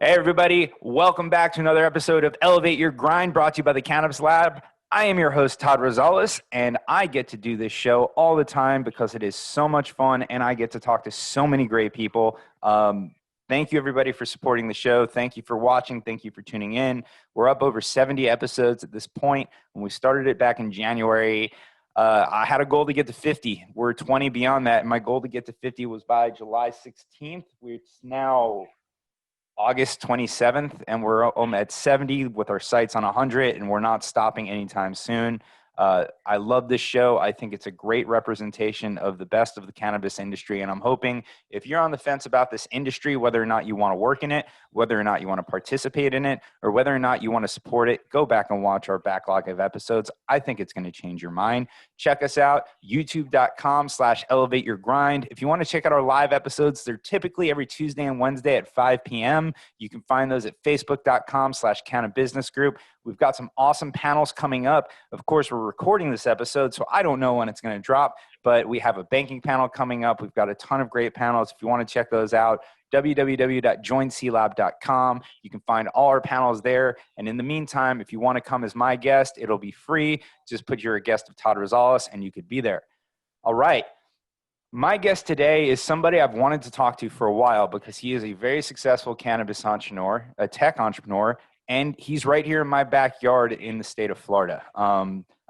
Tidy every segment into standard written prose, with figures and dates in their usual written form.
Hey, everybody. Welcome back to another episode of Elevate Your Grind, brought to you by the Cannabis Lab. I am your host, Todd Rosales, and I get to do this show all the time because it is so much fun, and I get to talk to so many great people. Thank you, everybody, for supporting the show. Thank you for watching. Thank you for tuning in. We're up over 70 episodes at this point. When we started it back in January, I had a goal to get to 50. We're 20 beyond that, and my goal to get to 50 was by July 16th. It's now August 27th, and we're at 70 with our sights on 100, and we're not stopping anytime soon. I love this show. I think it's a great representation of the best of the cannabis industry, and I'm hoping if you're on the fence about this industry, whether or not you want to work in it, whether or not you want to participate in it, or whether or not you want to support it, go back and watch our backlog of episodes. I think it's going to change your mind. Check us out, youtube.com/elevateyourgrind. If you want to check out our live episodes, they're typically every Tuesday and Wednesday at 5 p.m. You can find those at facebook.com/cannabusinessgroup. We've got some awesome panels coming up. Of course, we're recording this episode, so I don't know when it's going to drop, but we have a banking panel coming up. We've got a ton of great panels. If you want to check those out, www.joinclab.com. You can find all our panels there. And in the meantime, if you want to come as my guest, it'll be free. Just put you're a guest of Todd Rosales and you could be there. All right. My guest today is somebody I've wanted to talk to for a while because he is a very successful cannabis entrepreneur, a tech entrepreneur, and he's right here in my backyard in the state of Florida.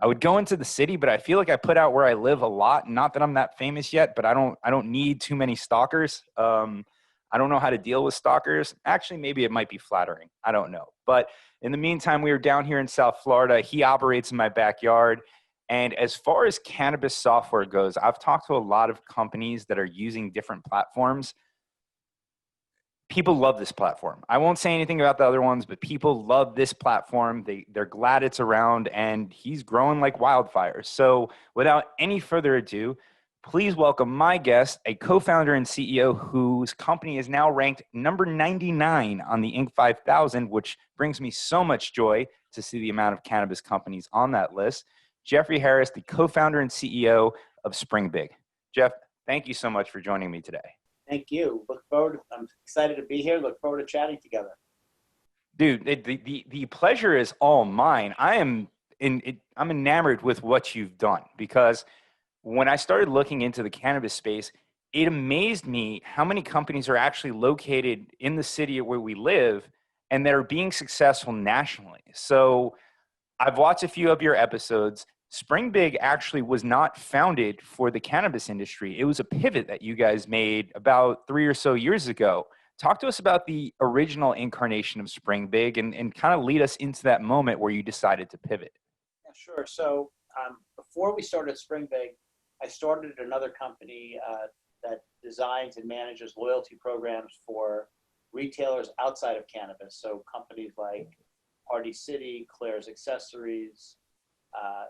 I would go into the city, but I feel like I put out where I live a lot. Not that I'm that famous yet, but I don't need too many stalkers. I don't know how to deal with stalkers. Actually, maybe it might be flattering. I don't know. But in the meantime, we were down here in South Florida. He operates in my backyard. And as far as cannabis software goes, I've talked to a lot of companies that are using different platforms. People love this platform. I won't say anything about the other ones, but people love this platform. They're glad it's around, and he's growing like wildfire. So without any further ado, please welcome my guest, a co-founder and CEO whose company is now ranked number 99 on the Inc. 5000, which brings me so much joy to see the amount of cannabis companies on that list. Jeffrey Harris, the co-founder and CEO of SpringBig. Jeff, thank you so much for joining me today. Thank you. I'm excited to be here. Look forward to chatting together. Dude, the pleasure is all mine. I'm enamored with what you've done because when I started looking into the cannabis space, it amazed me how many companies are actually located in the city where we live and that are being successful nationally. So I've watched a few of your episodes. SpringBig actually was not founded for the cannabis industry. It was a pivot that you guys made about 3 or so years ago. Talk to us about the original incarnation of SpringBig and kind of lead us into that moment where you decided to pivot. Yeah, sure. So before we started SpringBig, I started another company that designs and manages loyalty programs for retailers outside of cannabis. So companies like Party City, Claire's Accessories,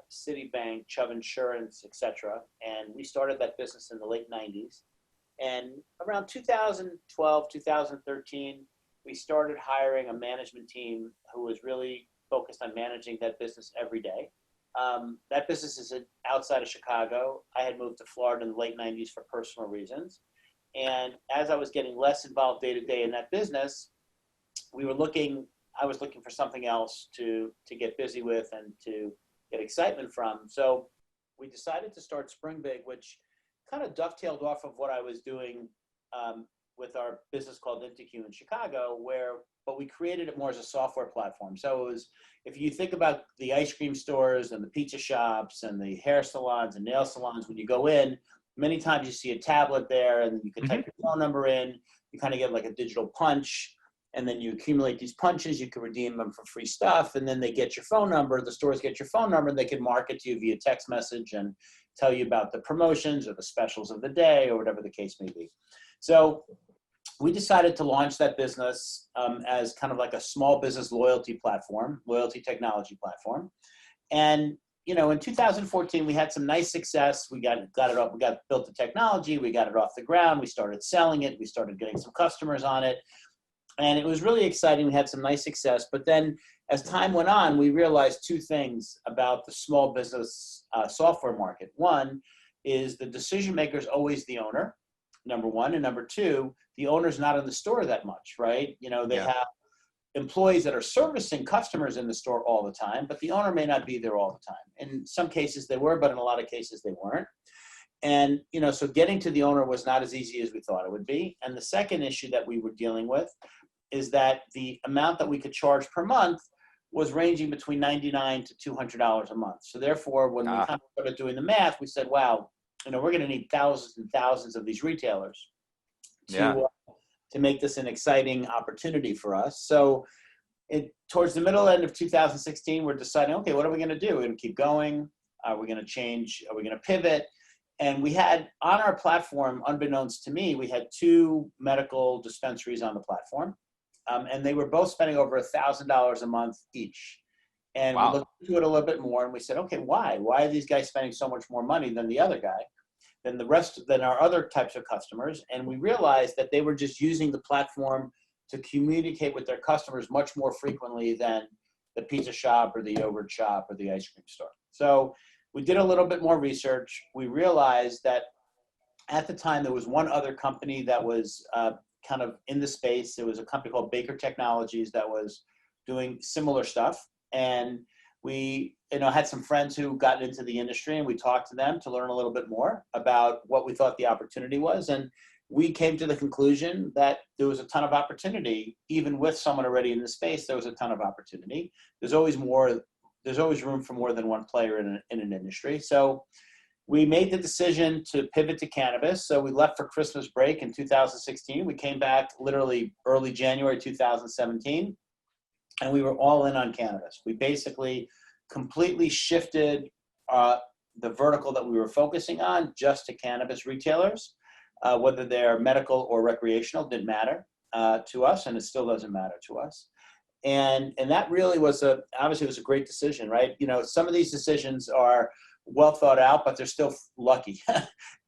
Citibank, Chubb Insurance, etc. And we started that business in the late 90s. And around 2012, 2013, we started hiring a management team who was really focused on managing that business every day. That business is outside of Chicago. I had moved to Florida in the late 90s for personal reasons. And as I was getting less involved day to day in that business, I was looking for something else to get busy with and to get excitement from. So we decided to start SpringBig, which kind of dovetailed off of what I was doing with our business called Inte Q in Chicago, but we created it more as a software platform. So it was, if you think about the ice cream stores and the pizza shops and the hair salons and nail salons, when you go in, many times you see a tablet there and you can type your phone number in, you kind of get like a digital punch, and then you accumulate these punches, you can redeem them for free stuff, and then they get your phone number, the stores get your phone number, and they can market to you via text message and tell you about the promotions or the specials of the day or whatever the case may be. So we decided to launch that business as kind of like a small business loyalty platform, loyalty technology platform. And in 2014, we had some nice success. We got it up. We built the technology. We got it off the ground. We started selling it. We started getting some customers on it. And it was really exciting. We had some nice success. But then as time went on, we realized two things about the small business software market. One is the decision maker is always the owner, number one. And number two, the owner's not in the store that much, right? You know, they have employees that are servicing customers in the store all the time, but the owner may not be there all the time. In some cases they were, but in a lot of cases they weren't. And, you know, so getting to the owner was not as easy as we thought it would be. And the second issue that we were dealing with is that the amount that we could charge per month was ranging between $99 to $200 a month. So therefore, when we kind of started doing the math, we said, wow, you know, we're going to need thousands and thousands of these retailers to make this an exciting opportunity for us. So towards the middle end of 2016, we're deciding, okay, what are we going to do? We're going to keep going. Are we going to change? Are we going to pivot? And we had on our platform, unbeknownst to me, we had 2 medical dispensaries on the platform. And they were both spending over $1,000 a month each. And we looked into it a little bit more and we said, okay, why? Why are these guys spending so much more money than the other guy, than our other types of customers? And we realized that they were just using the platform to communicate with their customers much more frequently than the pizza shop or the yogurt shop or the ice cream store. So we did a little bit more research. We realized that at the time there was one other company that was kind of in the space. There was a company called Baker Technologies that was doing similar stuff. And we, you know, had some friends who got into the industry and we talked to them to learn a little bit more about what we thought the opportunity was. And we came to the conclusion that there was a ton of opportunity. Even with someone already in the space, there was a ton of opportunity. There's always room for more than one player in an industry. So we made the decision to pivot to cannabis. So we left for Christmas break in 2016. We came back literally early January 2017, and we were all in on cannabis. We basically completely shifted the vertical that we were focusing on just to cannabis retailers, whether they're medical or recreational, didn't matter to us, and it still doesn't matter to us. And that really was obviously it was a great decision, right? You know, some of these decisions are well thought out, but they're still lucky.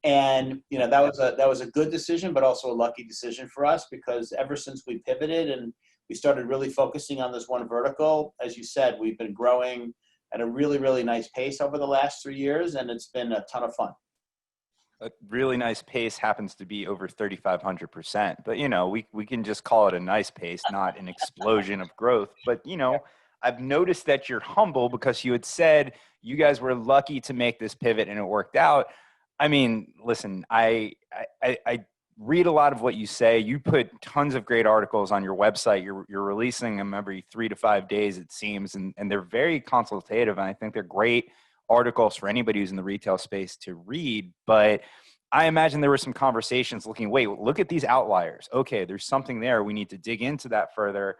And, you know, that was a good decision, but also a lucky decision for us, because ever since we pivoted and we started really focusing on this one vertical, as you said, we've been growing at a really, really nice pace over the last 3 years, and it's been a ton of fun. A really nice pace happens to be over 3,500%, but you know, we can just call it a nice pace, not an explosion of growth. But you know, I've noticed that you're humble, because you had said you guys were lucky to make this pivot and it worked out. I mean, listen, I read a lot of what you say. You put tons of great articles on your website. You're releasing them every 3 to 5 days, it seems, and they're very consultative, and I think they're great articles for anybody who's in the retail space to read. But I imagine there were some conversations looking, wait, look at these outliers. Okay, there's something there. We need to dig into that further.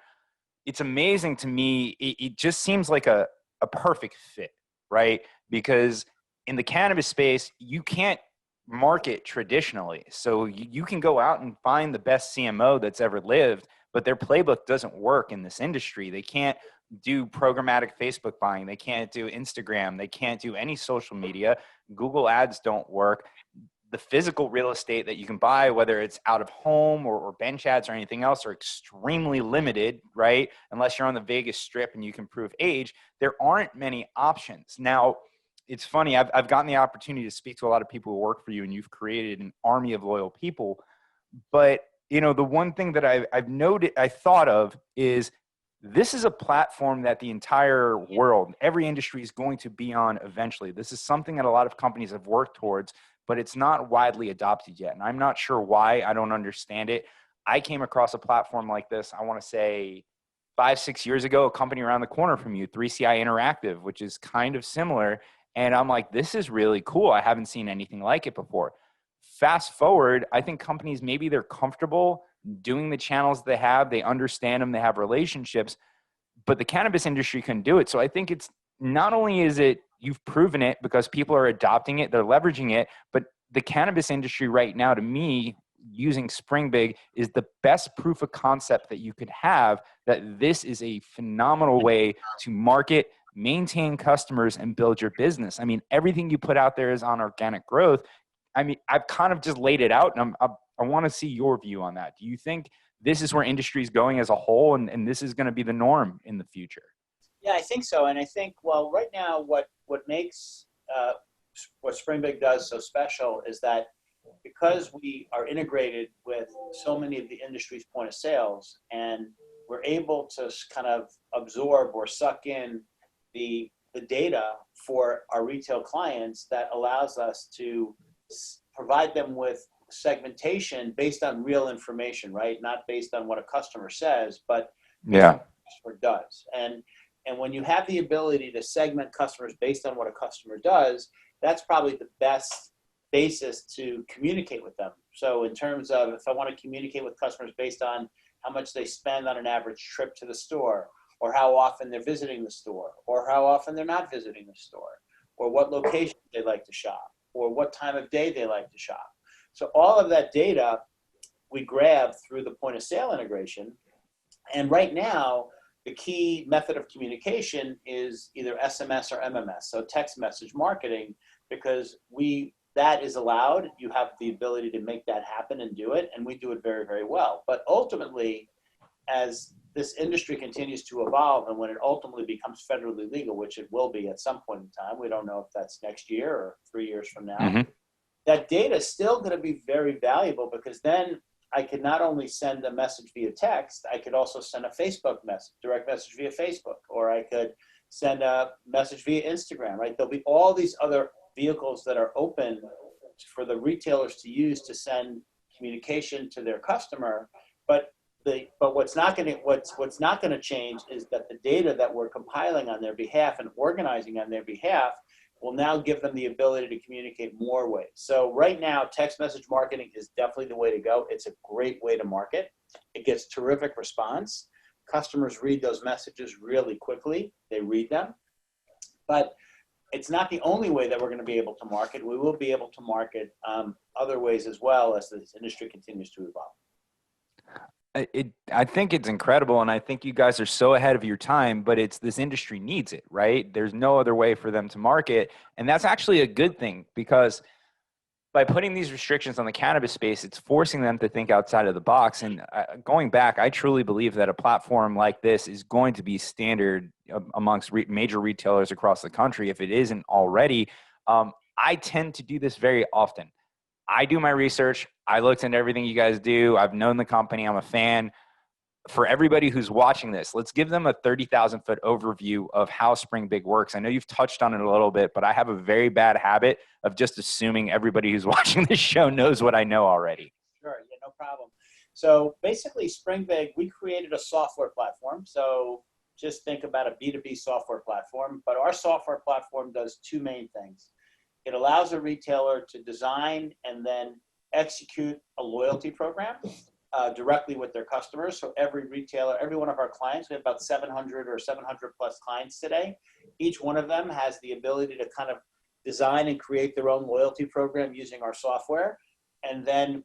It's amazing to me. It just seems like a perfect fit, right? Because in the cannabis space, you can't market traditionally. So you can go out and find the best CMO that's ever lived, but their playbook doesn't work in this industry. They can't do programmatic Facebook buying. They can't do Instagram. They can't do any social media. Google ads don't work. The physical real estate that you can buy, whether it's out of home or bench ads or anything else, are extremely limited, right? Unless you're on the Vegas Strip and you can prove age, there aren't many options. Now, it's funny, I've gotten the opportunity to speak to a lot of people who work for you, and you've created an army of loyal people. But, you know, the one thing that I thought of is, this is a platform that the entire world, every industry is going to be on eventually. This is something that a lot of companies have worked towards, but it's not widely adopted yet. And I'm not sure why. I don't understand it. I came across a platform like this, I want to say 5-6 years ago, a company around the corner from you, 3CI Interactive, which is kind of similar. And I'm like, this is really cool. I haven't seen anything like it before. Fast forward, I think companies, maybe they're comfortable doing the channels they have. They understand them. They have relationships. But the cannabis industry can do it. So I think it's not only is it, you've proven it because people are adopting it, they're leveraging it, but the cannabis industry right now, to me, using SpringBig is the best proof of concept that you could have, that this is a phenomenal way to market, maintain customers, and build your business. I mean, everything you put out there is on organic growth. I mean, I've kind of just laid it out, and I want to see your view on that. Do you think this is where industry is going as a whole, and this is going to be the norm in the future? Yeah, I think so. And I think, well, right now, what makes what SpringBig does so special is that because we are integrated with so many of the industry's point of sales, and we're able to kind of absorb or suck in the data for our retail clients, that allows us to provide them with segmentation based on real information, right? Not based on what a customer says, but based on what a customer does. And when you have the ability to segment customers based on what a customer does, that's probably the best basis to communicate with them. So in terms of, if I want to communicate with customers based on how much they spend on an average trip to the store, or how often they're visiting the store, or how often they're not visiting the store, or what location they like to shop, or what time of day they like to shop. So all of that data we grab through the point of sale integration. And right now, the key method of communication is either SMS or MMS, so text message marketing, because that is allowed. You have the ability to make that happen and do it, and we do it very, very well. But ultimately, as this industry continues to evolve, and when it ultimately becomes federally legal, which it will be at some point in time, we don't know if that's next year or 3 years from now, that data is still going to be very valuable, because then I could not only send a message via text, I could also send a Facebook message, direct message via Facebook, or I could send a message via Instagram, right? There'll be all these other vehicles that are open for the retailers to use to send communication to their customer. But what's not going to change is that the data that we're compiling on their behalf and organizing on their behalf will now give them the ability to communicate more ways. So right now, text message marketing is definitely the way to go. It's a great way to market. It gets terrific response. Customers read those messages really quickly. They read them. But it's not the only way that we're going to be able to market. We will be able to market other ways as well as this industry continues to evolve. I think it's incredible, and I think you guys are so ahead of your time, but this industry needs it, right? There's no other way for them to market, and that's actually a good thing, because by putting these restrictions on the cannabis space, it's forcing them to think outside of the box. And going back, I truly believe that a platform like this is going to be standard amongst major retailers across the country, if it isn't already. I tend to do this very often. I do my research. I looked into everything you guys do. I've known the company. I'm a fan. For everybody who's watching this, let's give them a 30,000-foot overview of how SpringBig works. I know you've touched on it a little bit, but I have a very bad habit of just assuming everybody who's watching this show knows what I know already. Sure, yeah, no problem. So basically, SpringBig, we created a software platform. So just think about a B2B software platform, but our software platform does two main things. It allows a retailer to design and then execute a loyalty program directly with their customers. So every retailer, every one of our clients, we have about 700 or 700 plus clients today. Each one of them has the ability to kind of design and create their own loyalty program using our software, and then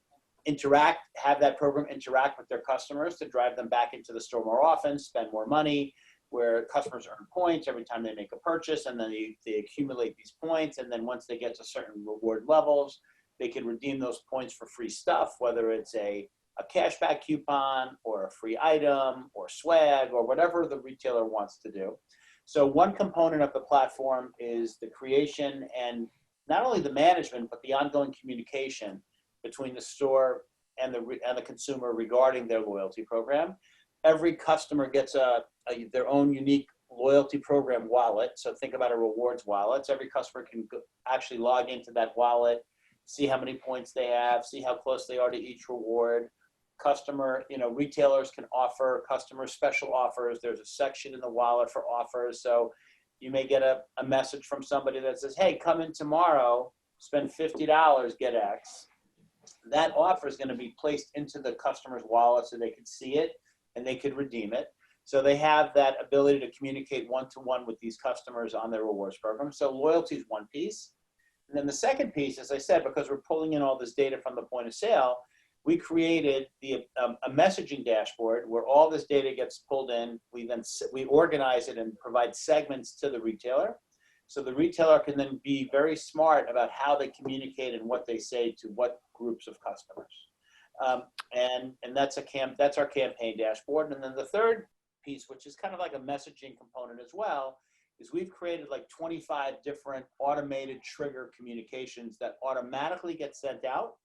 have that program interact with their customers to drive them back into the store more often, spend more money, where customers earn points every time they make a purchase, and then they accumulate these points. And then once they get to certain reward levels, they can redeem those points for free stuff, whether it's a cashback coupon or a free item or swag or whatever the retailer wants to do. So one component of the platform is the creation and not only the management, but the ongoing communication between the store and the consumer regarding their loyalty program. Every customer gets their own unique loyalty program wallet. So think about a rewards wallet. So every customer can actually log into that wallet, see how many points they have, see how close they are to each reward. Retailers can offer customer special offers. There's a section in the wallet for offers. So you may get a message from somebody that says, hey, come in tomorrow, spend $50, get X. That offer is going to be placed into the customer's wallet so they can see it and they could redeem it. So they have that ability to communicate one-to-one with these customers on their rewards program. So loyalty is one piece. And then the second piece, as I said, because we're pulling in all this data from the point of sale, we created a messaging dashboard where all this data gets pulled in. We organize it and provide segments to the retailer. So the retailer can then be very smart about how they communicate and what they say to what groups of customers. And that's our campaign dashboard. And then the third piece, which is kind of like a messaging component as well, is we've created like 25 different automated trigger communications that automatically get sent out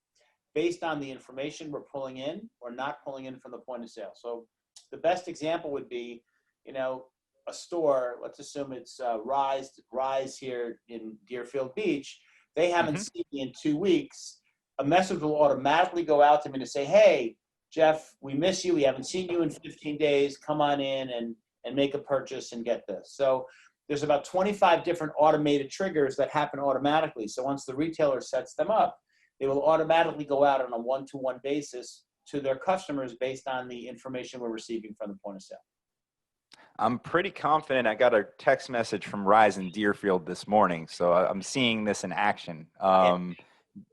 based on the information we're pulling in or not pulling in from the point of sale. So the best example would be, a store, let's assume it's Rise here in Deerfield Beach. They haven't seen me in 2 weeks. A message will automatically go out to me to say, hey, Jeff, we miss you. We haven't seen you in 15 days. Come on in and make a purchase and get this. So there's about 25 different automated triggers that happen automatically. So once the retailer sets them up, they will automatically go out on a one-to-one basis to their customers based on the information we're receiving from the point of sale. I'm pretty confident. I got a text message from Rise in Deerfield this morning, so I'm seeing this in action.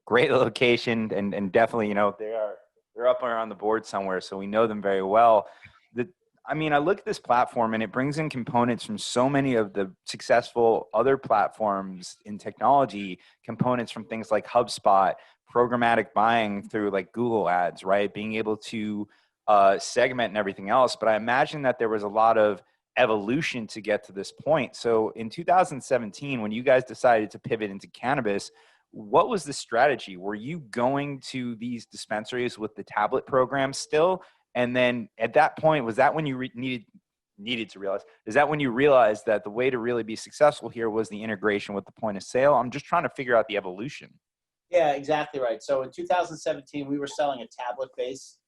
Great location, and definitely, they're up there on the board somewhere, so we know them very well. I look at this platform, and it brings in components from so many of the successful other platforms in technology, components from things like HubSpot, programmatic buying through like Google Ads, right? Being able to segment and everything else. But I imagine that there was a lot of evolution to get to this point. So in 2017, when you guys decided to pivot into cannabis, what was the strategy? Were you going to these dispensaries with the tablet program still? And then at that point, was that when you needed to realize, is that when you realized that the way to really be successful here was the integration with the point of sale? I'm just trying to figure out the evolution. Yeah, exactly right. So in 2017, we were selling a tablet-based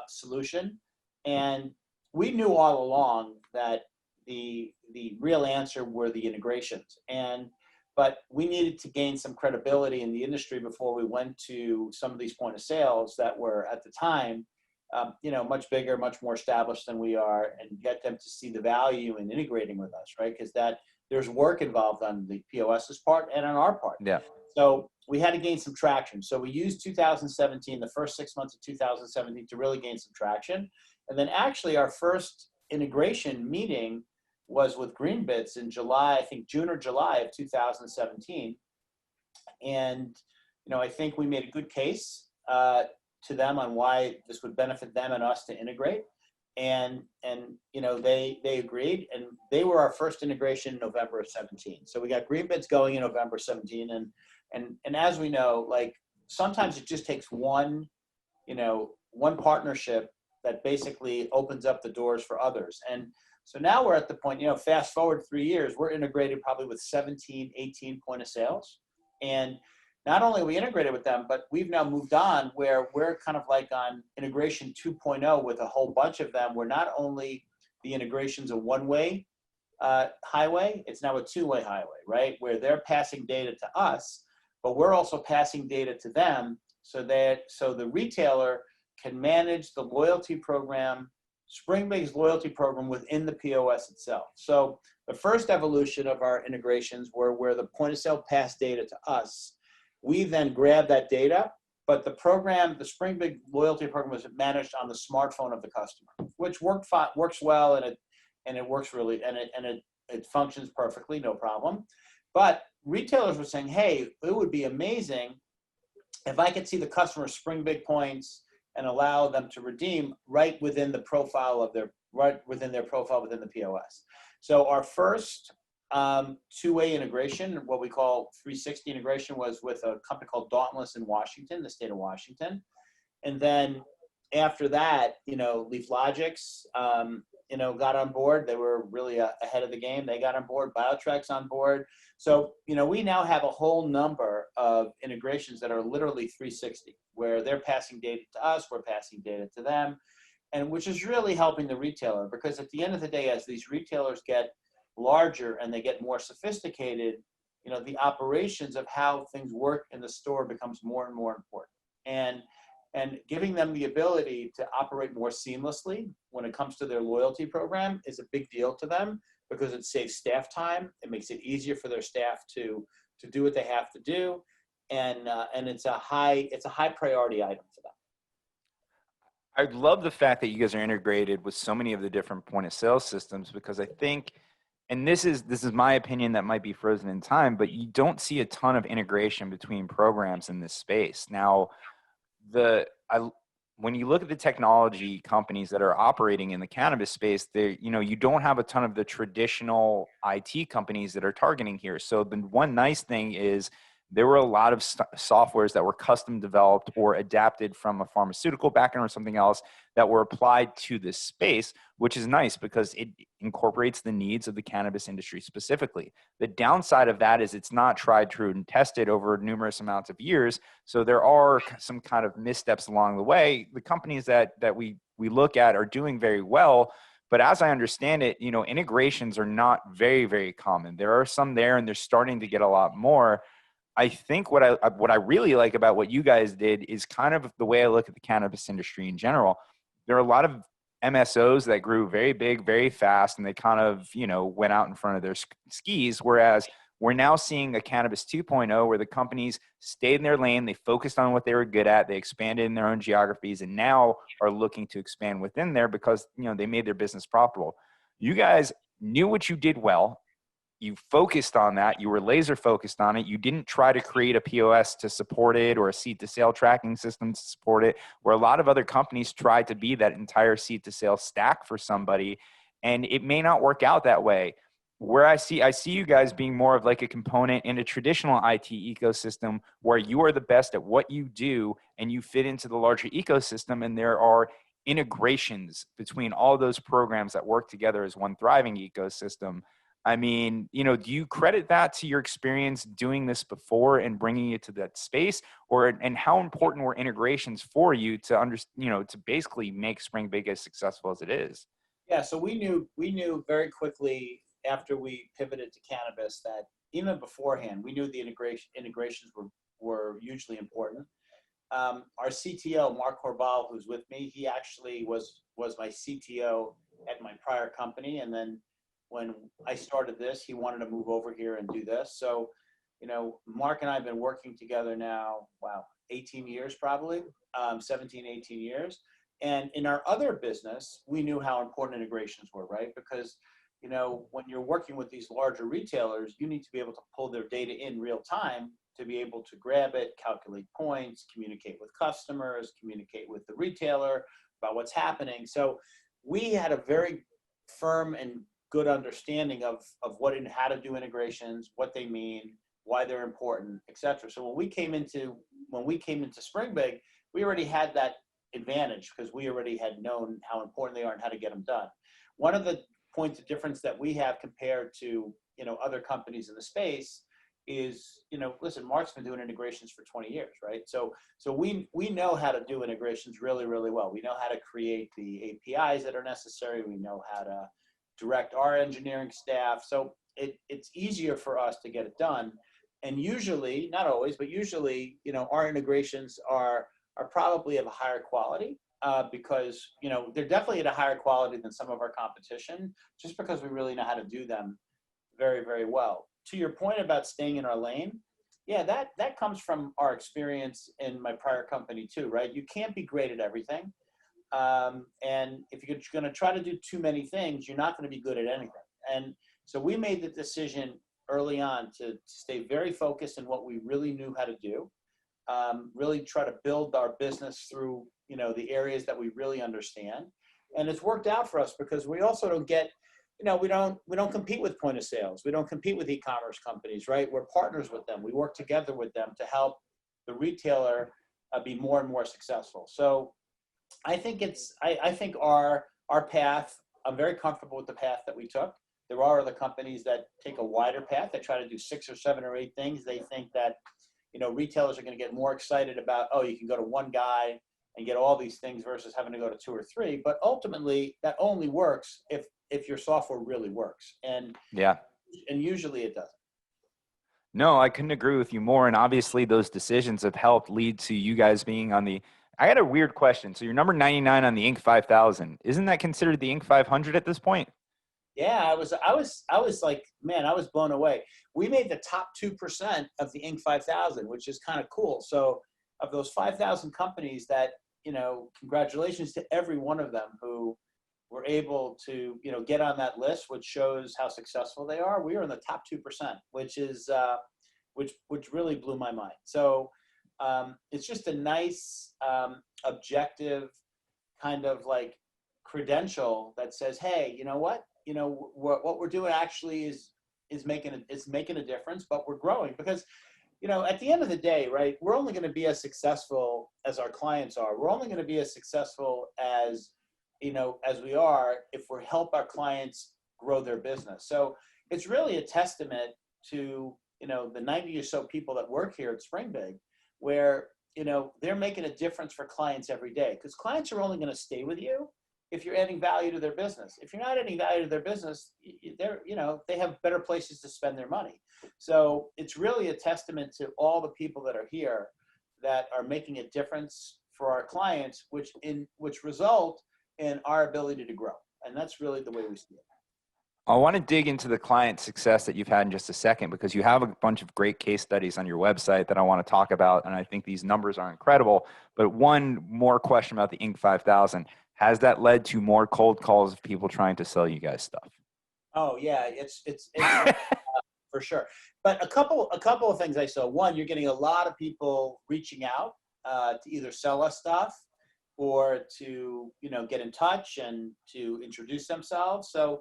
solution, and we knew all along that the real answer were the integrations. But we needed to gain some credibility in the industry before we went to some of these point of sales that were at the time, much bigger, much more established than we are, and get them to see the value in integrating with us, right? Because there's work involved on the POS's part and on our part. Yeah. So we had to gain some traction. So we used 2017, the first 6 months of 2017, to really gain some traction. And then actually our first integration meeting was with Greenbits in July, I think June or July of 2017. And, I think we made a good case to them on why this would benefit them and us to integrate. And they agreed, and they were our first integration in November of 17. So we got Greenbits going in November 17. And as we know, like sometimes it just takes one partnership that basically opens up the doors for others. And so now we're at the point, fast forward 3 years, we're integrated probably with 17, 18 point of sales. And not only are we integrated with them, but we've now moved on where we're kind of like on integration 2.0 with a whole bunch of them. Where not only the integration's a one-way highway, it's now a two-way highway, right? Where they're passing data to us, but we're also passing data to them so the retailer can manage the loyalty program, SpringBig's loyalty program within the POS itself. So the first evolution of our integrations were where the point of sale passed data to us. We then grabbed that data, but the SpringBig loyalty program was managed on the smartphone of the customer, which works well, and it works really, and it functions perfectly, no problem. But retailers were saying, hey, it would be amazing if I could see the customer's SpringBig points and allow them to redeem right within the profile within the POS. So our first two-way integration, what we call 360 integration, was with a company called Dauntless in Washington, the state of Washington. And then after that, LeafLogix, got on board. They were really ahead of the game. They got on board. BioTrack's on board. So, we now have a whole number of integrations that are literally 360, where they're passing data to us, we're passing data to them, and which is really helping the retailer, because at the end of the day, as these retailers get larger and they get more sophisticated, the operations of how things work in the store becomes more and more important. And giving them the ability to operate more seamlessly when it comes to their loyalty program is a big deal to them, because it saves staff time. It makes it easier for their staff to do what they have to do, and it's a high priority item for them. I love the fact that you guys are integrated with so many of the different point of sale systems, because I think, and this is my opinion that might be frozen in time, but you don't see a ton of integration between programs in this space. Now, when you look at the technology companies that are operating in the cannabis space, you don't have a ton of the traditional IT companies that are targeting here. So the one nice thing is there were a lot of softwares that were custom developed or adapted from a pharmaceutical background or something else that were applied to this space, which is nice because it incorporates the needs of the cannabis industry specifically. The downside of that is it's not tried, true, and tested over numerous amounts of years. So there are some kind of missteps along the way. The companies that we look at are doing very well, but as I understand it, integrations are not very, very common. There are some there, and they're starting to get a lot more. I think what I really like about what you guys did is kind of the way I look at the cannabis industry in general. There are a lot of MSOs that grew very big, very fast, and they kind of, went out in front of their skis. Whereas we're now seeing a cannabis 2.0 where the companies stayed in their lane. They focused on what they were good at. They expanded in their own geographies and now are looking to expand within there because, they made their business profitable. You guys knew what you did well. You focused on that. You were laser focused on it. You didn't try to create a POS to support it or a seed to sale tracking system to support it, where a lot of other companies try to be that entire seed to sale stack for somebody. And it may not work out that way. Where I see you guys being more of like a component in a traditional IT ecosystem where you are the best at what you do and you fit into the larger ecosystem, and there are integrations between all those programs that work together as one thriving ecosystem. I mean, do you credit that to your experience doing this before and bringing it to that space, and how important were integrations for you to to basically make SpringBig as successful as it is? Yeah, so we knew very quickly after we pivoted to cannabis that even beforehand, we knew the integrations were hugely important. Our CTO, Mark Corbal, who's with me, he actually was my CTO at my prior company, and then when I started this, he wanted to move over here and do this. So, Mark and I have been working together now, 18 years probably, 17, 18 years. And in our other business, we knew how important integrations were, right? Because, when you're working with these larger retailers, you need to be able to pull their data in real time to be able to grab it, calculate points, communicate with customers, communicate with the retailer about what's happening. So we had a very firm and good understanding of what and how to do integrations, what they mean, why they're important, etc. So when we came into SpringBig, we already had that advantage because we already had known how important they are and how to get them done. One of the points of difference that we have compared to other companies in the space is, listen, Mark's been doing integrations for 20 years, right? So we know how to do integrations really, really well. We know how to create the APIs that are necessary. We know how to direct our engineering staff. So it's easier for us to get it done. And usually, not always, but usually, our integrations are probably of a higher quality because, they're definitely at a higher quality than some of our competition, just because we really know how to do them very, very well. To your point about staying in our lane, yeah, that comes from our experience in my prior company too, right? You can't be great at everything. And if you're going to try to do too many things, you're not going to be good at anything. And so we made the decision early on to stay very focused in what we really knew how to do, really try to build our business through, the areas that we really understand. And it's worked out for us because we also don't get, we don't compete with point of sales. We don't compete with e-commerce companies, right? We're partners with them. We work together with them to help the retailer be more and more successful. So I think I think our path, I'm very comfortable with the path that we took. There are other companies that take a wider path. They try to do 6 or 7 or 8 things. They think that, retailers are going to get more excited about, oh, you can go to one guy and get all these things versus having to go to 2 or 3. But ultimately, that only works if your software really works. And usually it doesn't. No, I couldn't agree with you more. And obviously those decisions have helped lead to you guys being on the, I got a weird question. So you're number 99 on the Inc. 5000. Isn't that considered the Inc. 500 at this point? Yeah, I was like, man, I was blown away. We made the top 2% of the Inc. 5000, which is kind of cool. So of those 5,000 companies that, congratulations to every one of them who were able to, get on that list, which shows how successful they are. We are in the top 2%, which is, which really blew my mind. So it's just a nice, objective kind of like credential that says, hey, you know what? What we're doing actually is making a difference, but we're growing because, at the end of the day, right, we're only going to be as successful as our clients are. We're only going to be as successful as, as we are if we help our clients grow their business. So it's really a testament to, the 90 or so people that work here at SpringBig, where, they're making a difference for clients every day, because clients are only going to stay with you if you're adding value to their business. If you're not adding value to their business, they have better places to spend their money. So it's really a testament to all the people that are here that are making a difference for our clients, which result in our ability to grow. And that's really the way we see it. I want to dig into the client success that you've had in just a second, because you have a bunch of great case studies on your website that I want to talk about. And I think these numbers are incredible. But one more question about the Inc. 5000. Has that led to more cold calls of people trying to sell you guys stuff? Oh yeah, it's for sure. But a couple of things I saw. One, you're getting a lot of people reaching out to either sell us stuff or to, get in touch and to introduce themselves. So,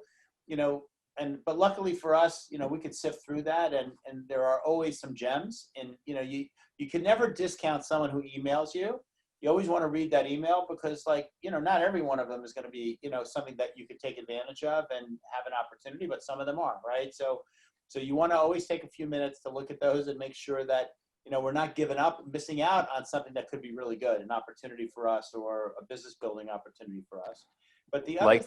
but luckily for us, we could sift through that, and there are always some gems. And, you can never discount someone who emails you. You always want to read that email, because not every one of them is going to be, something that you could take advantage of and have an opportunity, but some of them are, right? So you want to always take a few minutes to look at those and make sure that, we're not giving up, missing out on something that could be really good, an opportunity for us or a business building opportunity for us. But the other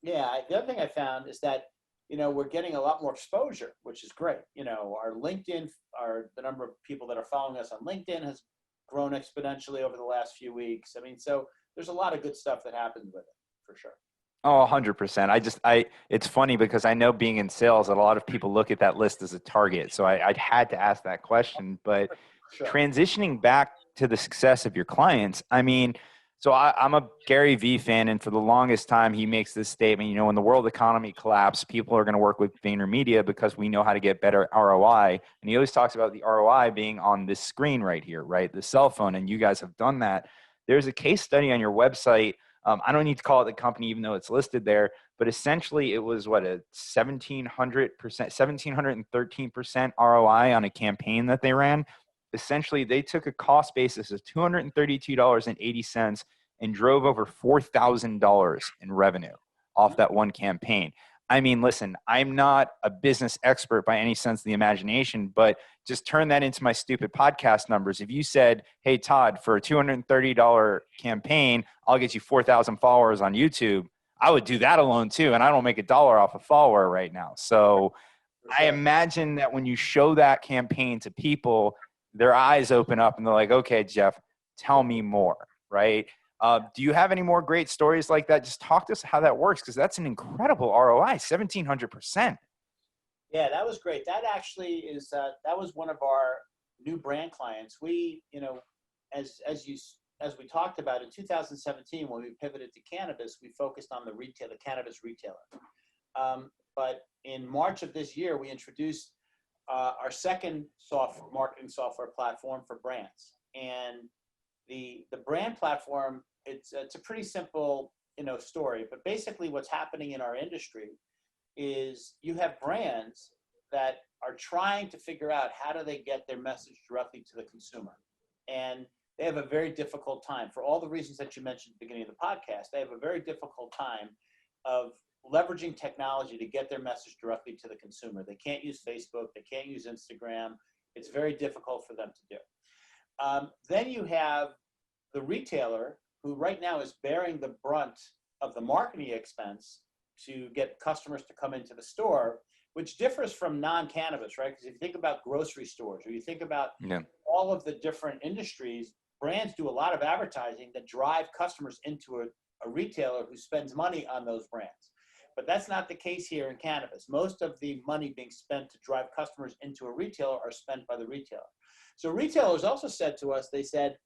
the other thing I found is that, we're getting a lot more exposure, which is great. Our LinkedIn, the number of people that are following us on LinkedIn has grown exponentially over the last few weeks. I mean, so there's a lot of good stuff that happens with it, for sure. Oh, 100%. It's funny because I know, being in sales, that a lot of people look at that list as a target. So I had to ask that question. But Sure. Transitioning back to the success of your clients, I mean, so I'm a Gary Vee fan, and for the longest time, he makes this statement, when the world economy collapses, people are going to work with VaynerMedia because we know how to get better ROI. And he always talks about the ROI being on this screen right here, right? The cell phone, and you guys have done that. There's a case study on your website. I don't need to call it the company, even though it's listed there, but essentially it was a 1713% ROI on a campaign that they ran. Essentially, they took a cost basis of $232.80 and drove over $4,000 in revenue off that one campaign. I mean, listen, I'm not a business expert by any sense of the imagination, but just turn that into my stupid podcast numbers. If you said, hey, Todd, for a $230 campaign, I'll get you 4,000 followers on YouTube, I would do that alone too. And I don't make $1 off a follower right now. So I imagine that when you show that campaign to people, their eyes open up and they're like, okay, Jeff, tell me more, right? Do you have any more great stories like that? Just talk to us how that works, because that's an incredible ROI, 1,700%. Yeah, that was great. That actually is, that was one of our new brand clients. We, as we talked about in 2017, when we pivoted to cannabis, we focused on the cannabis retailer. But in March of this year, we introduced our second marketing software platform for brands. And the brand platform, it's a pretty simple, story, but basically what's happening in our industry is you have brands that are trying to figure out how do they get their message directly to the consumer. And they have a very difficult time, for all the reasons that you mentioned at the beginning of the podcast. They have a very difficult time of leveraging technology to get their message directly to the consumer. They can't use Facebook. They can't use Instagram. It's very difficult for them to do. Then you have the retailer, who right now is bearing the brunt of the marketing expense to get customers to come into the store, which differs from non-cannabis, right? Because if you think about grocery stores, or you think about all of the different industries, brands do a lot of advertising that drive customers into a retailer who spends money on those brands. But that's not the case here in cannabis. Most of the money being spent to drive customers into a retailer are spent by the retailer. So retailers also said to us, they said,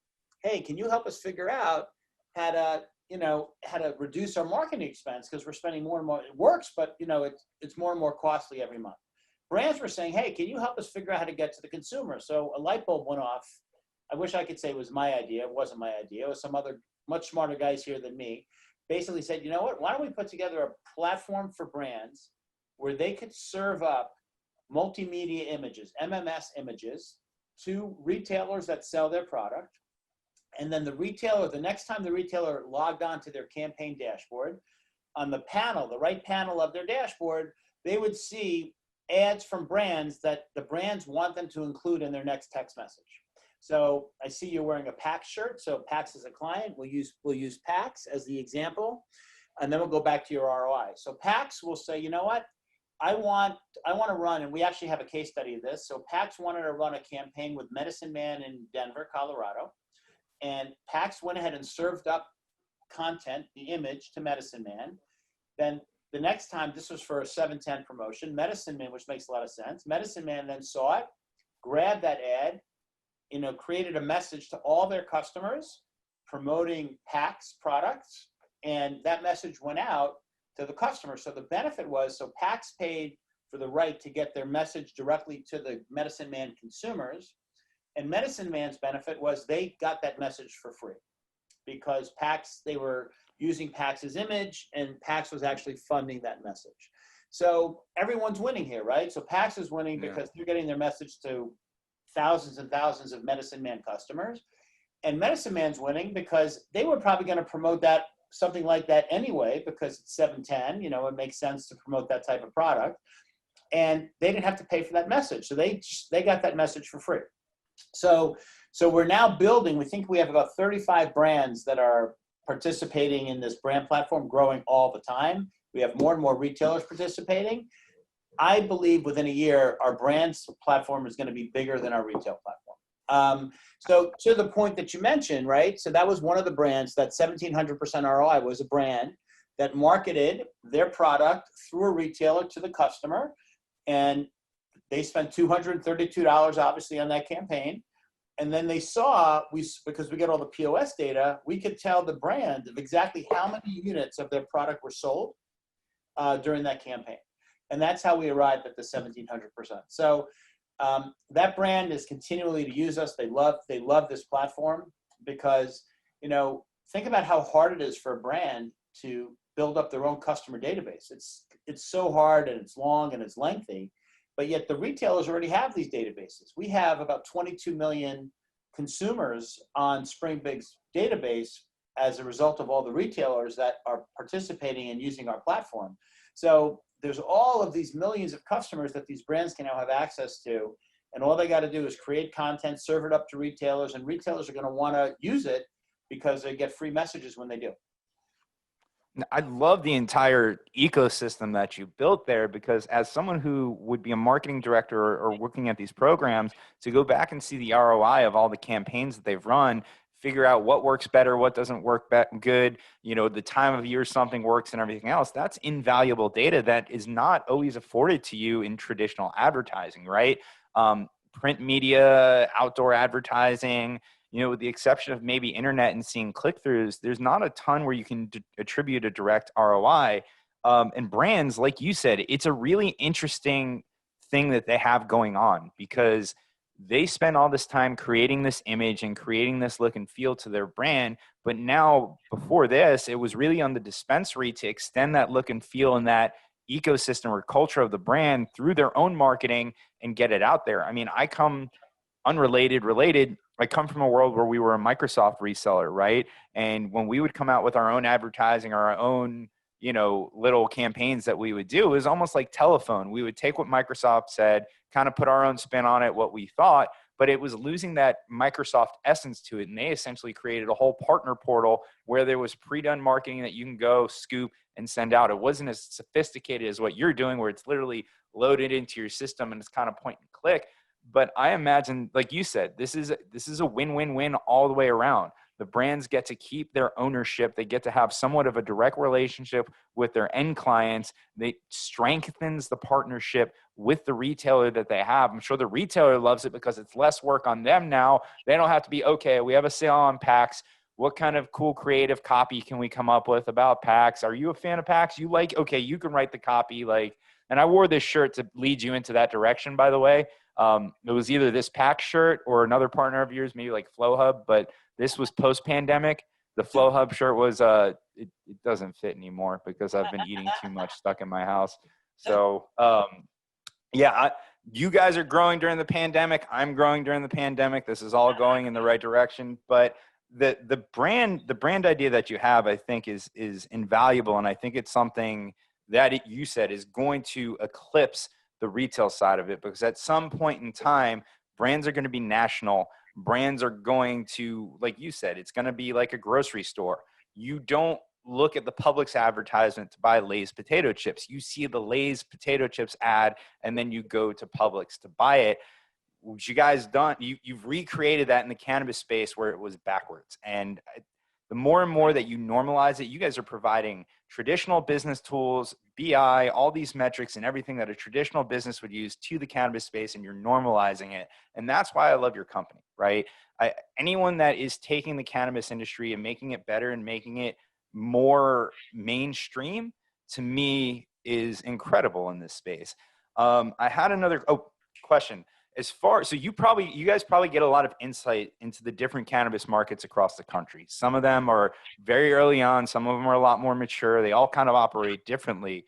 hey, can you help us figure out how to reduce our marketing expense, because we're spending more and more. It works, but it's more and more costly every month. Brands were saying, hey, can you help us figure out how to get to the consumer? So a light bulb went off. I wish I could say it was my idea. It wasn't my idea. It was some other much smarter guys here than me. Basically said, you know what, why don't we put together a platform for brands where they could serve up multimedia images, MMS images, to retailers that sell their product. And then the retailer, the next time the retailer logged on to their campaign dashboard, on the panel, the right panel of their dashboard, they would see ads from brands that the brands want them to include in their next text message. So I see you're wearing a PAX shirt. So PAX is a client. We'll use PAX as the example, and then we'll go back to your ROI. So PAX will say, you know what? I want to run, and we actually have a case study of this. So PAX wanted to run a campaign with Medicine Man in Denver, Colorado. And PAX went ahead and served up content, the image, to Medicine Man. Then the next time, this was for a 710 promotion, Medicine Man, which makes a lot of sense. Medicine Man then saw it, grabbed that ad, created a message to all their customers promoting PAX products, and that message went out to the customer. So the benefit was, so PAX paid for the right to get their message directly to the Medicine Man consumers, and Medicine Man's benefit was they got that message for free because PAX, they were using PAX's image, and PAX was actually funding that message. So everyone's winning here, right? So PAX is winning because they're getting their message to thousands and thousands of Medicine Man customers. And Medicine Man's winning because they were probably going to promote that, something like that anyway, because it's 710, it makes sense to promote that type of product. And they didn't have to pay for that message. So they got that message for free. So we're now building, we think we have about 35 brands that are participating in this brand platform, growing all the time. We have more and more retailers participating. I believe within a year, our brands platform is going to be bigger than our retail platform. So to the point that you mentioned, right? So that was one of the brands, that 1,700% ROI was a brand that marketed their product through a retailer to the customer. And they spent $232 obviously on that campaign. And then they saw, because we get all the POS data, we could tell the brand of exactly how many units of their product were sold during that campaign. And that's how we arrived at the 1,700%. So that brand is continually to use us. They love this platform because, think about how hard it is for a brand to build up their own customer database. It's so hard, and it's long, and it's lengthy. But yet the retailers already have these databases. We have about 22 million consumers on SpringBig's database as a result of all the retailers that are participating and using our platform. So there's all of these millions of customers that these brands can now have access to. And all they got to do is create content, serve it up to retailers, and retailers are going to want to use it because they get free messages when they do. I love the entire ecosystem that you built there, because as someone who would be a marketing director or working at these programs, to go back and see the ROI of all the campaigns that they've run, figure out what works better, what doesn't work good, the time of year something works and everything else, that's invaluable data that is not always afforded to you in traditional advertising, right? Print media, outdoor advertising, with the exception of maybe internet and seeing click-throughs, there's not a ton where you can attribute a direct ROI. And brands, like you said, it's a really interesting thing that they have going on, because they spend all this time creating this image and creating this look and feel to their brand. But now, before this, it was really on the dispensary to extend that look and feel and that ecosystem or culture of the brand through their own marketing and get it out there. I mean, I come related. I come from a world where we were a Microsoft reseller, right? And when we would come out with our own advertising, our own, little campaigns that we would do, it was almost like telephone. We would take what Microsoft said, kind of put our own spin on it, what we thought, but it was losing that Microsoft essence to it. And they essentially created a whole partner portal where there was pre-done marketing that you can go scoop and send out. It wasn't as sophisticated as what you're doing, where it's literally loaded into your system and it's kind of point and click. But I imagine, like you said, this is a win-win-win all the way around. The brands get to keep their ownership. They get to have somewhat of a direct relationship with their end clients. It strengthens the partnership with the retailer that they have. I'm sure the retailer loves it because it's less work on them now. They don't have to be, okay, we have a sale on PAX. What kind of cool creative copy can we come up with about PAX? Are you a fan of PAX? Okay, you can write the copy. And I wore this shirt to lead you into that direction, by the way. It was either this PAX shirt or another partner of yours, maybe like Flow Hub, but this was post-pandemic. The Flow Hub shirt was, it doesn't fit anymore because I've been eating too much stuck in my house. So, you guys are growing during the pandemic. I'm growing during the pandemic. This is all going in the right direction. But the brand idea that you have, I think, is invaluable, and I think it's something that you said is going to eclipse the retail side of it, because at some point in time, brands are going to be national. Brands are going to, like you said, it's going to be like a grocery store. You don't look at the Publix advertisement to buy Lay's potato chips. You see the Lay's potato chips ad, and then you go to Publix to buy it. What you guys done, you've recreated that in the cannabis space where it was backwards. And the more and more that you normalize it, you guys are providing traditional business tools, BI, all these metrics and everything that a traditional business would use to the cannabis space, and you're normalizing it. And that's why I love your company, right? Anyone that is taking the cannabis industry and making it better and making it more mainstream, to me, is incredible in this space. I had another question. So you guys probably get a lot of insight into the different cannabis markets across the country. Some of them are very early on, some of them are a lot more mature. They all kind of operate differently.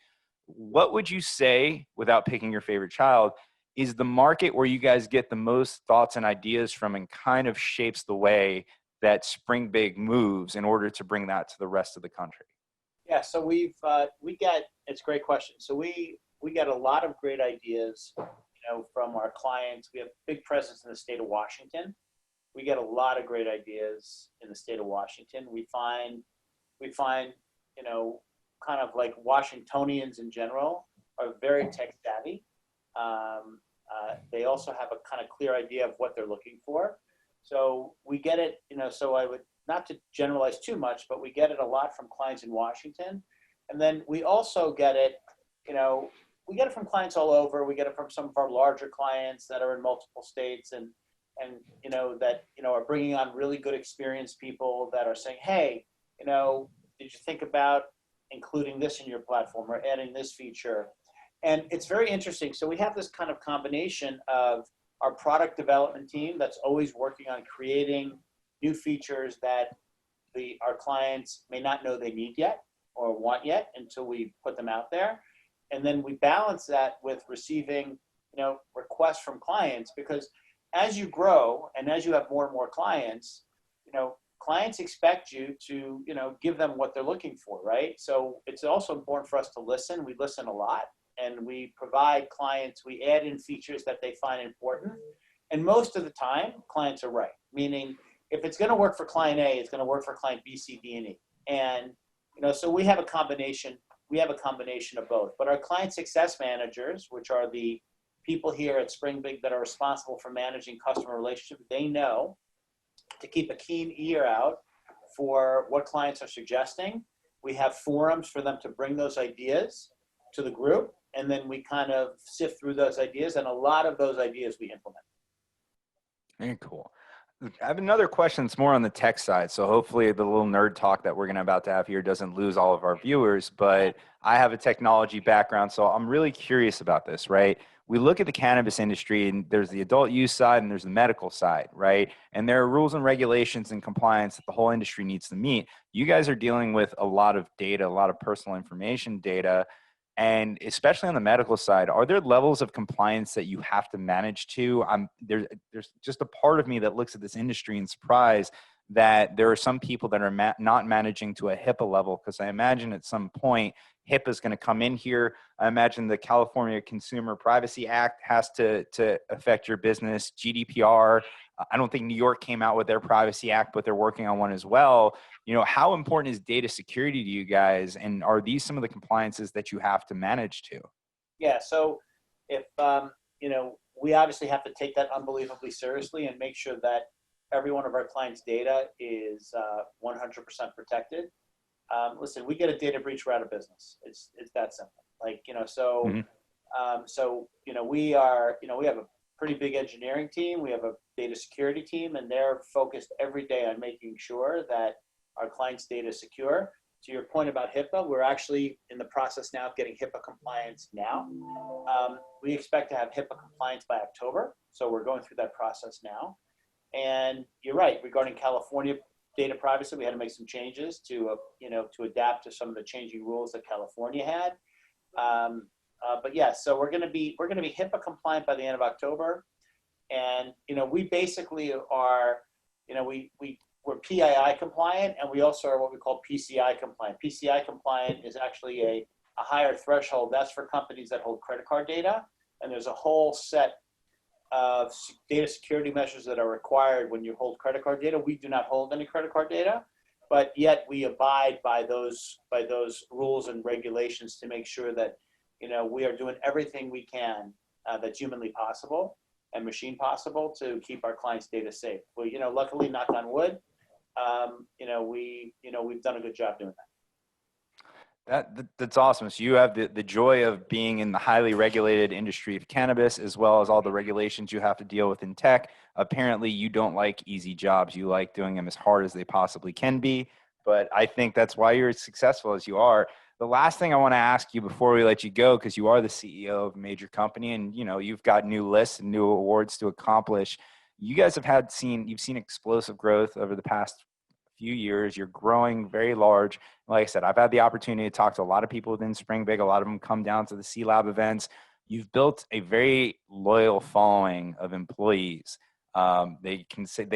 What would you say, without picking your favorite child, is the market where you guys get the most thoughts and ideas from, and kind of shapes the way that SpringBig moves in order to bring that to the rest of the country? Yeah, so it's a great question. So we get a lot of great ideas, from our clients. We have a big presence in the state of Washington. We get a lot of great ideas in the state of Washington. We find, kind of like Washingtonians in general are very tech savvy. They also have a kind of clear idea of what they're looking for. So we get it, so I would, not to generalize too much, but we get it a lot from clients in Washington. And then we also get it, we get it from clients all over. We get it from some of our larger clients that are in multiple states and that, are bringing on really good experienced people that are saying, hey, did you think about including this in your platform or adding this feature? And it's very interesting. So we have this kind of combination of our product development team that's always working on creating new features that our clients may not know they need yet or want yet until we put them out there. And then we balance that with receiving, requests from clients, because as you grow and as you have more and more clients, clients expect you to, give them what they're looking for, right? So it's also important for us to listen. We listen a lot, and we provide clients, we add in features that they find important. And most of the time, clients are right. Meaning, if it's going to work for client A, it's going to work for client B, C, D, and E. And, so we have a combination of both. But our client success managers, which are the people here at SpringBig that are responsible for managing customer relationships, they know to keep a keen ear out for what clients are suggesting. We have forums for them to bring those ideas to the group, and then we kind of sift through those ideas, and a lot of those ideas we implement. Very cool. I have another question that's more on the tech side. So hopefully the little nerd talk that we're about to have here doesn't lose all of our viewers, but I have a technology background, so I'm really curious about this, right? We look at the cannabis industry, and there's the adult use side and there's the medical side, right? And there are rules and regulations and compliance that the whole industry needs to meet. You guys are dealing with a lot of data, a lot of personal information data. And especially on the medical side, are there levels of compliance that you have to manage to? There's just a part of me that looks at this industry and surprised that there are some people that are not managing to a HIPAA level, because I imagine at some point HIPAA is going to come in here. I imagine the California Consumer Privacy Act has to affect your business. GDPR. I don't think New York came out with their Privacy Act, but they're working on one as well. How important is data security to you guys? And are these some of the compliances that you have to manage to? Yeah. So if, we obviously have to take that unbelievably seriously and make sure that every one of our clients' data is 100% protected. Listen, we get a data breach, we're out of business. It's that simple. We have a pretty big engineering team. We have a data security team, and they're focused every day on making sure that our clients' data is secure. To your point about HIPAA, we're actually in the process now of getting HIPAA compliance now. We expect to have HIPAA compliance by October, so we're going through that process now. And you're right, regarding California data privacy, we had to make some changes to adapt to some of the changing rules that California had. But yeah, so we're going to be HIPAA compliant by the end of October. And, we basically are, we're PII compliant, and we also are what we call PCI compliant. PCI compliant is actually a higher threshold. That's for companies that hold credit card data. And there's a whole set of data security measures that are required when you hold credit card data. We do not hold any credit card data, but yet we abide by those rules and regulations to make sure that, we are doing everything we can that's humanly possible and machine possible to keep our clients' data safe. Well, luckily, knock on wood, we've done a good job doing that. That's awesome. So you have the joy of being in the highly regulated industry of cannabis, as well as all the regulations you have to deal with in tech. Apparently, you don't like easy jobs. You like doing them as hard as they possibly can be. But I think that's why you're as successful as you are. The last thing I want to ask you before we let you go, because you are the CEO of a major company and, you've got new lists and new awards to accomplish. You guys have you've seen explosive growth over the past few years. You're growing very large. Like I said, I've had the opportunity to talk to a lot of people within SpringBig. A lot of them come down to the C-Lab events. You've built a very loyal following of employees. They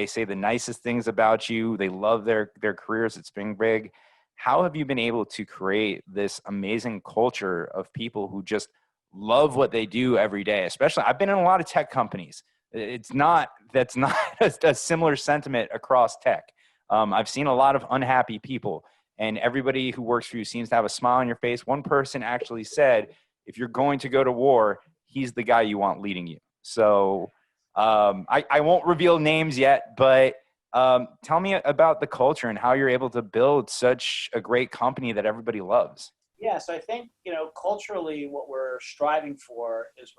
say the nicest things about you. They love their careers at SpringBig. How have you been able to create this amazing culture of people who just love what they do every day? Especially, I've been in a lot of tech companies. That's not a similar sentiment across tech. I've seen a lot of unhappy people, and everybody who works for you seems to have a smile on your face. One person actually said, if you're going to go to war, he's the guy you want leading you. So I won't reveal names yet, but tell me about the culture and how you're able to build such a great company that everybody loves. Yeah, so I think, culturally what we're striving for is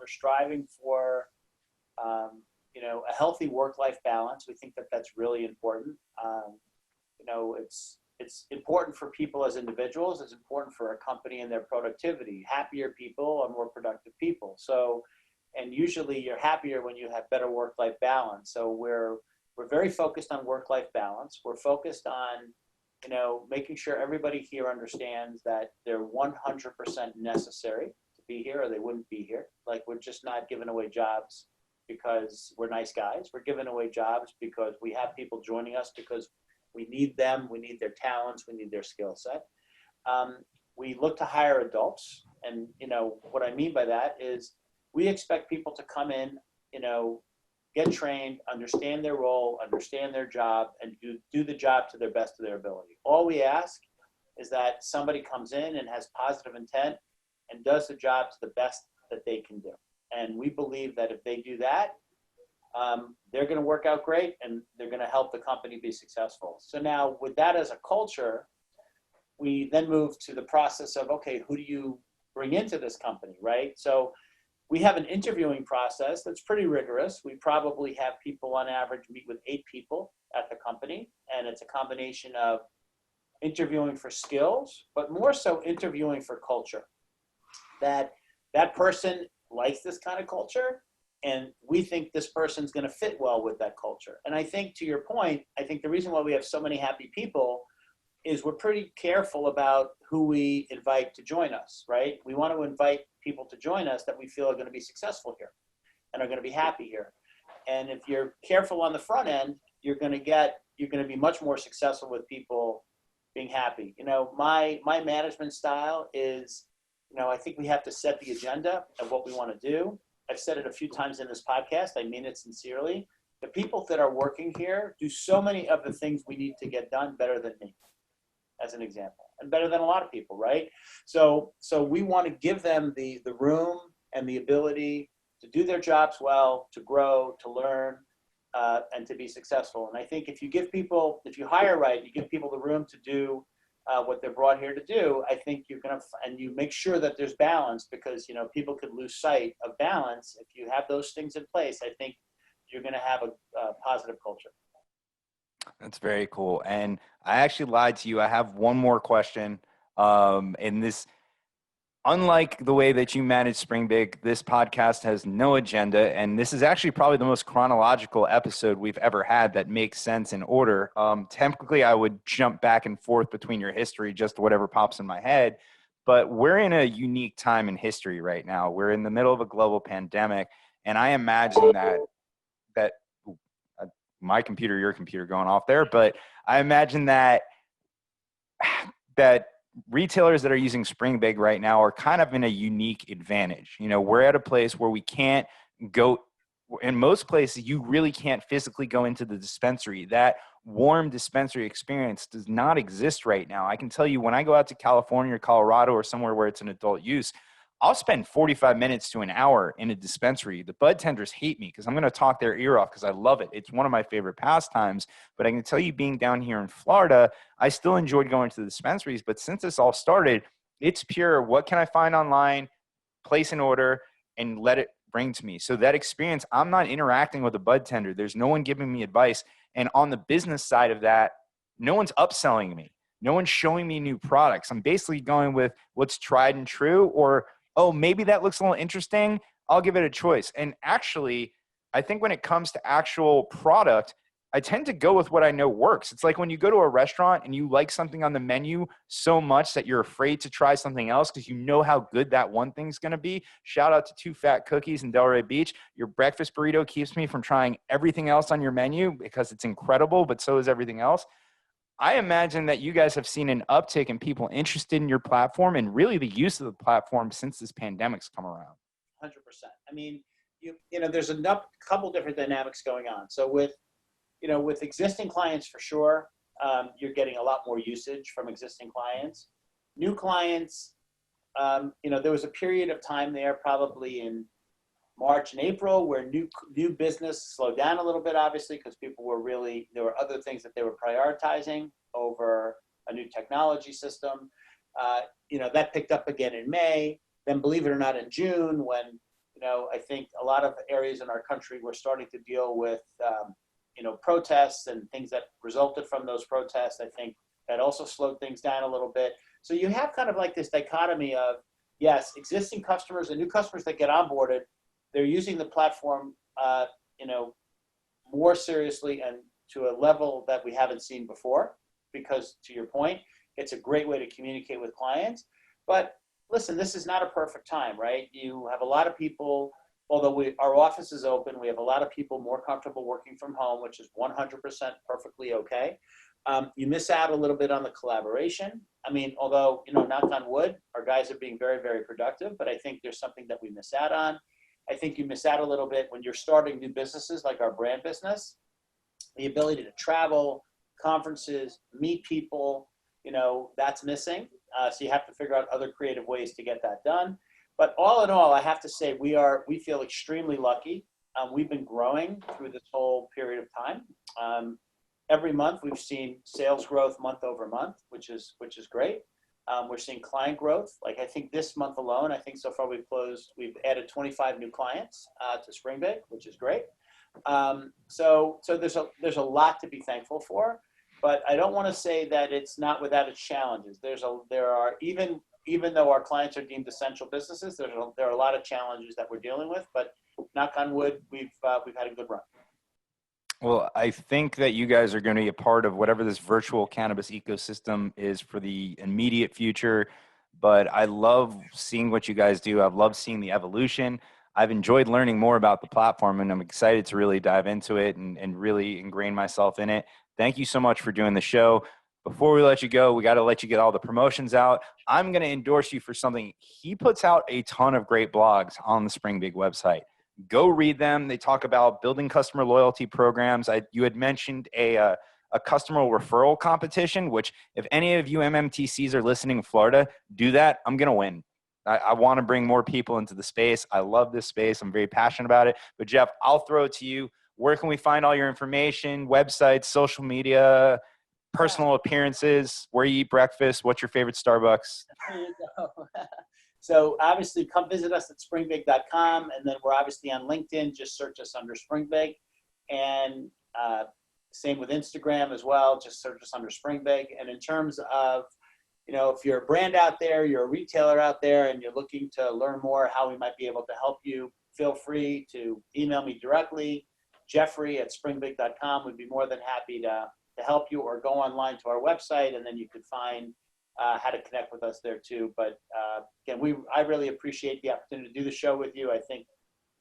a healthy work-life balance. We think that that's really important. It's important for people as individuals. It's important for a company and their productivity. Happier people are more productive people. So, and usually you're happier when you have better work-life balance. So we're very focused on work-life balance. We're focused on, making sure everybody here understands that they're 100% necessary to be here, or they wouldn't be here. Like, we're just not giving away jobs because we're nice guys. We're giving away jobs because we have people joining us because we need them. We need their talents. We need their skill set. We look to hire adults. And, what I mean by that is we expect people to come in, get trained, understand their role, understand their job, and do the job to their best of their ability. All we ask is that somebody comes in and has positive intent and does the job to the best that they can do. And we believe that if they do that, they're going to work out great and they're going to help the company be successful. So now with that as a culture, we then move to the process of, okay, who do you bring into this company, right? So we have an interviewing process that's pretty rigorous. We probably have people on average meet with 8 people at the company, and it's a combination of interviewing for skills, but more so interviewing for culture. That person likes this kind of culture, and we think this person's going to fit well with that culture. And I think, to your point, I think the reason why we have so many happy people is we're pretty careful about who we invite to join us, right? We want to invite people to join us that we feel are going to be successful here and are going to be happy here. And if you're careful on the front end, you're going to be much more successful with people being happy. My management style is, I think we have to set the agenda of what we want to do. I've said it a few times in this podcast. I mean it sincerely. The people that are working here do so many of the things we need to get done better than me, as an example, and better than a lot of people, right? So we want to give them the room and the ability to do their jobs well, to grow, to learn, and to be successful. And I think if you hire right, you give people the room to do what they're brought here to do, I think and you make sure that there's balance, because, people could lose sight of balance. If you have those things in place, I think you're going to have a positive culture. That's very cool. And I actually lied to you. I have one more question. And this, unlike the way that you manage SpringBig, this podcast has no agenda. And this is actually probably the most chronological episode we've ever had that makes sense in order. Typically, I would jump back and forth between your history, just whatever pops in my head. but we're in a unique time in history right now. We're in the middle of a global pandemic, and I imagine that my computer, your computer going off there, but I imagine that retailers that are using SpringBig right now are kind of in a unique advantage. You know, we're at a place where we can't go. In most places, you really can't physically go into the dispensary. That warm dispensary experience does not exist right now. I can tell you, when I go out to California or Colorado or somewhere where it's an adult use, I'll spend 45 minutes to an hour in a dispensary. The bud tenders hate me because I'm going to talk their ear off because I love it. It's one of my favorite pastimes. But I can tell you, being down here in Florida, I still enjoyed going to the dispensaries. But since this all started, it's pure, what can I find online, place an order, and let it bring to me. So that experience, I'm not interacting with a bud tender. There's no one giving me advice. And on the business side of that, no one's upselling me. No one's showing me new products. I'm basically going with what's tried and true, or, oh, maybe that looks a little interesting. I'll give it a choice. And actually, I think when it comes to actual product, I tend to go with what I know works. It's like when you go to a restaurant and you like something on the menu so much that you're afraid to try something else because you know how good that one thing's going to be. Shout out to Two Fat Cookies in Delray Beach. Your breakfast burrito keeps me from trying everything else on your menu because it's incredible, but so is everything else. I imagine that you guys have seen an uptick in people interested in your platform and really the use of the platform since this pandemic's come around. 100%. I mean, you know, there's a couple different dynamics going on. So with existing clients, for sure, you're getting a lot more usage from existing clients. New clients, there was a period of time there, probably in March and April, where new business slowed down a little bit, obviously, because people were there were other things that they were prioritizing over a new technology system. That picked up again in May. Then, believe it or not, in June, when, I think a lot of areas in our country were starting to deal with, protests and things that resulted from those protests. I think that also slowed things down a little bit. So you have kind of like this dichotomy of, yes, existing customers and new customers that get onboarded, they're using the platform, more seriously and to a level that we haven't seen before, because to your point, it's a great way to communicate with clients. But listen, this is not a perfect time, right? You have a lot of people, although our office is open, we have a lot of people more comfortable working from home, which is 100% perfectly okay. You miss out a little bit on the collaboration. I mean, although, knock on wood, our guys are being very, very productive, but I think there's something that we miss out on. I think you miss out a little bit when you're starting new businesses like our brand business. The ability to travel, conferences, meet people, that's missing. So you have to figure out other creative ways to get that done. But all in all, I have to say we feel extremely lucky. We've been growing through this whole period of time. Every month we've seen sales growth month over month, which is great. We're seeing client growth. Like, I think this month alone, I think so far we've added 25 new clients to SpringBig, which is great. So there's a lot to be thankful for, but I don't want to say that it's not without its challenges. There are even though our clients are deemed essential businesses, there are a lot of challenges that we're dealing with, but knock on wood, we've had a good run. Well, I think that you guys are going to be a part of whatever this virtual cannabis ecosystem is for the immediate future. But I love seeing what you guys do. I've loved seeing the evolution. I've enjoyed learning more about the platform, and I'm excited to really dive into it and really ingrain myself in it. Thank you so much for doing the show. Before we let you go, we got to let you get all the promotions out. I'm going to endorse you for something. He puts out a ton of great blogs on the SpringBig website. Go read them. They talk about building customer loyalty programs. You had mentioned a customer referral competition, which if any of you MMTCs are listening in Florida, do that. I'm going to win. I want to bring more people into the space. I love this space. I'm very passionate about it. But Jeff, I'll throw it to you. Where can we find all your information, websites, social media, personal appearances, where you eat breakfast, what's your favorite Starbucks? There you go. So obviously come visit us at springbig.com, and then we're obviously on LinkedIn. Just search us under SpringBig, and same with Instagram as well. Just search us under SpringBig. And in terms of, if you're a brand out there, you're a retailer out there, and you're looking to learn more how we might be able to help you, feel free to email me directly, Jeffrey@springbig.com. We'd be more than happy to help you, or go online to our website, and then you could find how to connect with us there too. But again, I really appreciate the opportunity to do the show with you. I think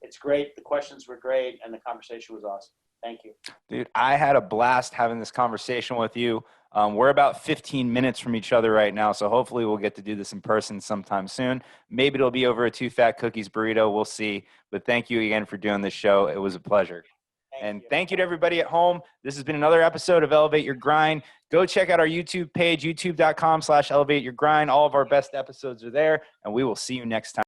it's great. The questions were great, and the conversation was awesome. Thank you. Dude, I had a blast having this conversation with you. We're about 15 minutes from each other right now, so hopefully we'll get to do this in person sometime soon. Maybe it'll be over a 2 Fat Cookies burrito. We'll see. But thank you again for doing this show. It was a pleasure. Thank you to everybody at home. This has been another episode of Elevate Your Grind. Go check out our YouTube page, youtube.com/elevateyourgrind. All of our best episodes are there, and we will see you next time.